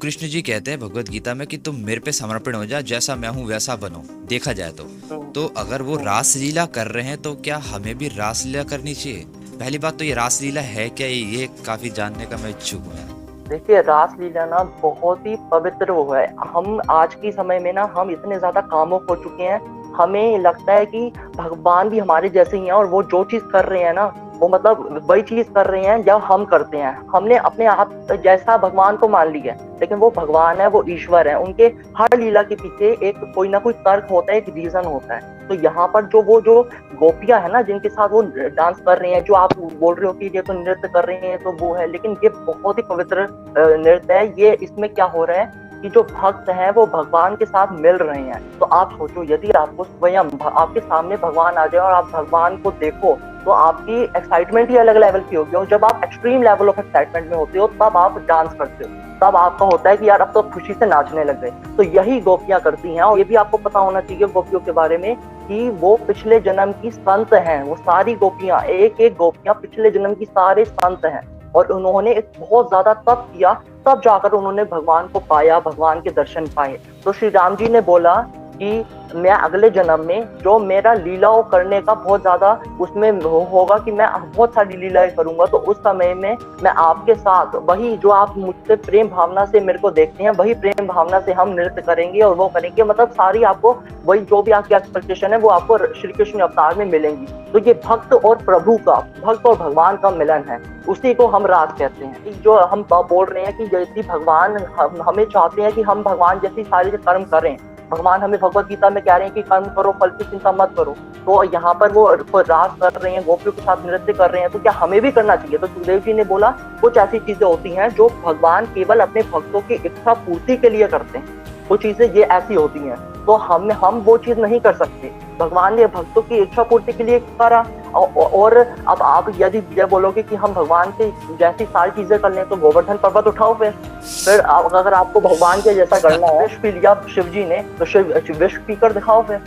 कृष्ण जी कहते हैं भगवत गीता में कि तुम मेरे पे समर्पण हो जा, जैसा मैं हूँ वैसा बनो। देखा जाए हम्म, तो अगर वो हम्म। रास लीला कर रहे हैं तो क्या हमें भी रास लीला करनी चाहिए? पहली बात तो ये रास लीला है क्या, ये काफी जानने का मैं इच्छुक हूँ यार। देखिए, रासलीला ना बहुत ही पवित्र वो है। हम आज के समय में ना हम इतने ज्यादा कामुक हो चुके हैं, हमें लगता है कि भगवान भी हमारे जैसे ही हैं और वो जो चीज कर रहे हैं ना, वो मतलब वही चीज कर रहे हैं जो हम करते हैं। हमने अपने आप जैसा भगवान को मान लिया है, लेकिन वो भगवान है, वो ईश्वर है। उनके हर लीला के पीछे एक कोई ना कोई तर्क होता है, एक रीजन होता है। तो यहाँ पर वो जो गोपियां है ना, जिनके साथ वो डांस कर रहे हैं, जो आप बोल रहे हो कि ये तो नृत्य कर रहे हैं, तो वो है, लेकिन ये बहुत ही पवित्र नृत्य है। ये इसमें क्या हो रहा है कि जो भक्त हैं वो भगवान के साथ मिल रहे हैं। तो आप सोचो, यदि आपको स्वयं आपके सामने भगवान आ जाए और आप भगवान को देखो, तो आपकी एक्साइटमेंट ही अलग लेवल की होगी। और जब आप एक्सट्रीम लेवल ऑफ एक्साइटमेंट में होते हो, तब आप डांस करते हो, तब आपका होता है कि यार अब तो खुशी से नाचने लग गए। तो यही गोपियां करती हैं। और ये भी आपको पता होना चाहिए गोपियों के बारे में कि वो पिछले जन्म की संत हैं। वो सारी गोपियां, एक एक गोपियां पिछले जन्म की सारे संत हैं। और उन्होंने एक बहुत ज्यादा तप किया, तब जाकर उन्होंने भगवान को पाया, भगवान के दर्शन पाए। तो श्री राम जी ने बोला कि मैं अगले जन्म में जो मेरा लीलाओं करने का बहुत ज्यादा उसमें होगा, कि मैं बहुत सारी लीलाएं करूंगा, तो उस समय में मैं आपके साथ वही जो आप मुझसे प्रेम भावना से मेरे को देखते हैं, वही प्रेम भावना से हम नृत्य करेंगे और वो करेंगे। मतलब सारी आपको वही जो भी आपकी एक्सपेक्टेशन है वो आपको श्री कृष्ण अवतार में मिलेंगी। तो ये भक्त और प्रभु का, भक्त और भगवान का मिलन है, उसी को हम रास कहते हैं। जो हम बोल रहे हैं कि यदि भगवान हमें चाहते हैं कि हम भगवान जैसी सारे कर्म करें, भगवान हमें भगवत गीता में कह रहे हैं कि कर्म करो, फल की चिंता मत करो। तो यहाँ पर वो रास कर रहे हैं, गोपियों के साथ नृत्य कर रहे हैं, तो क्या हमें भी करना चाहिए? तो सुखदेव जी ने बोला कुछ ऐसी चीजें होती हैं जो भगवान केवल अपने भक्तों की इच्छा पूर्ति के लिए करते हैं। कुछ चीजें ये ऐसी होती हैं, तो हम वो चीज नहीं कर सकते। भगवान ने भक्तों की इच्छा पूर्ति के लिए करा। और अब आप यदि ये बोलोगे कि हम भगवान के जैसी सारी चीजें कर लें, तो गोवर्धन पर्वत उठाओ। फिर अगर आपको भगवान के जैसा करना है, विष पी लिया शिव जी ने, तो शिव विष पीकर दिखाओ। फिर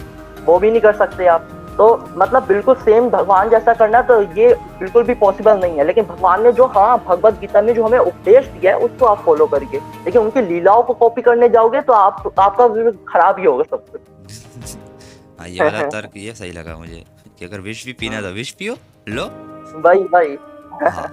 वो भी नहीं कर सकते आप। तो मतलब बिल्कुल सेम भगवान जैसा करना, तो ये बिल्कुल भी पॉसिबल नहीं है। लेकिन भगवान ने जो, हाँ, भगवत गीता में जो हमें उपदेश दिया है उसको आप फॉलो करिए। लेकिन उनकी लीलाओं को कॉपी करने जाओगे तो आपका खराब ही होगा सब कुछ। हाँ, ये वाला तर्क ये सही लगा मुझे कि अगर विष भी पीना है तो विष पियो, लो। वही वही। हाँ।